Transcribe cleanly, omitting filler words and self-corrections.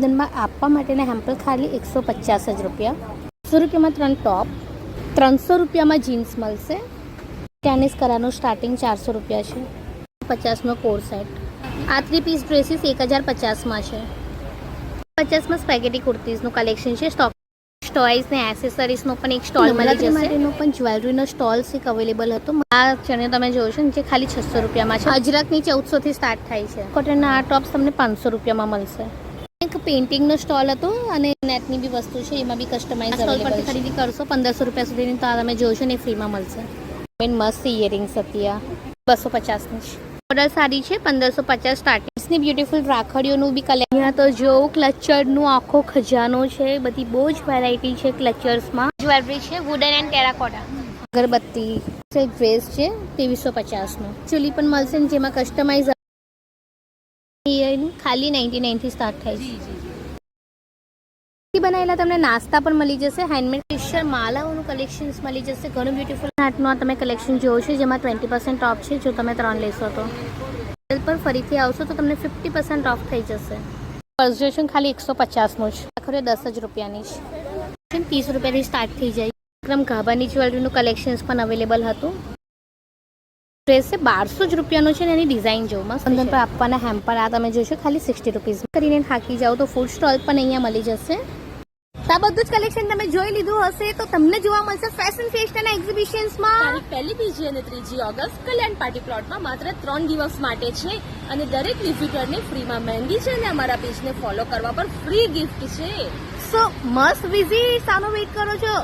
રક્ષાબંધનમાં આપવા માટેના હેમ્પર ખાલી 150 જ રૂપિયા. 100 રૂપિયામાં 3 ટોપ, 300 રૂપિયામાં જીન્સ મળશે. ટેનિસ કરાનું સ્ટાર્ટિંગ 400 રૂપિયા છે. 50નો કોર સેટ. આ 3 પીસ ડ્રેસીસ 1050માં છે. 50માં સ્પેગેટી કુર્તીઝનું કલેક્શન છે. સ્ટોક ટોયસ ને એસેસરીઝનો પણ એક સ્ટોલ મળી જશે. માટેનો પણ જ્વેલરીનો સ્ટોલ્સ એક અવેલેબલ હતો. આ ચણિયો તમે જોયો છો જે ખાલી 600 રૂપિયામાં છે. અજરકની 1400 થી સ્ટાર્ટ થાય છે. કોટનના આ ટોપ્સ તમને 500 રૂપિયામાં મળશે. એક પેઇન્ટિંગનો સ્ટોલ હતો અને નેટની બી વસ્તુ છે, એમાં બી કસ્ટમાઇઝ અવેલેબલ છે. ખરીદી કરશો 1500 રૂપિયા સુધીની તો તમે જોશો ને ફ્રીમાં મળશે. મસ્ત ઇયરિંગ્સ હતી આ 250ની છે. મોડલ સાડી છે 1550 સ્ટાર્ટિંગ્સની. બ્યુટીફુલ રાખડીઓનું બી કલેક્શન. અહીંયા તો જો ક્લચરનું આખો ખજાનો છે. બધી બહુ જ વેરાયટી છે ક્લચર્સમાં. જ્વેલરી છે વુડન એન્ડ ટેરાકોટા. અગરબત્તી છે. ડ્રેસ છે 2350નો. ચૂલી પણ મળશે ને જેમાં કસ્ટમાઇઝ ખાલી 99 થી સ્ટાર્ટ થાય છે. બનાવેલા તમને નાસ્તા પણ મળી જશે. હેન્ડમેડ ટીશર્ટ માલાઓનું કલેક્શન્સ મળી જશે. ઘણું બ્યુટીફુલ આર્ટનું તમે કલેક્શન જોવો છો જેમાં 20% ઓફ છે. જો તમે 3 લેશો તો સેલ પર ફરીથી આવશો તો તમને 50% ઓફ થઈ જશે. પર્સ ખાલી 150નું છે. આખરે 10 જ રૂપિયાની છે. 30 રૂપિયાથી સ્ટાર્ટ થઈ જાય. વિક્રમ ગાભાની જ્વેલરીનું કલેક્શન્સ પણ અવેલેબલ હતું. ડ્રેસ છે 1200 જ રૂપિયાનો છે ને એની ડિઝાઇન જો મસ્ત. અંદર પર આપવાના હેમ્પર આ તમે જોશો ખાલી 60 રૂપીઝ કરીને થાકી જાઓ તો ફૂડ સ્ટોલ પણ અહીંયા મળી જશે. આ બધું જ કલેક્શન તમે જોઈ લીધું હશે તો તમને જોવા મળશે ફેશન ફેસ્ટના એક્ઝિબિશન્સમાં. પહેલી, બીજી અને 3 ઓગસ્ટ કલ્યાણ પાર્ટી પ્લોટમાં માત્ર 3 દિવસ માટે છે અને દરેક વિઝિટરને ફ્રીમાં મહેંદી છે અને અમારા પેજને ફોલો કરવા પર ફ્રી ગિફ્ટ છે. સો મસ્ટ વિઝિટ. સાનો વેઇટ કરો છો?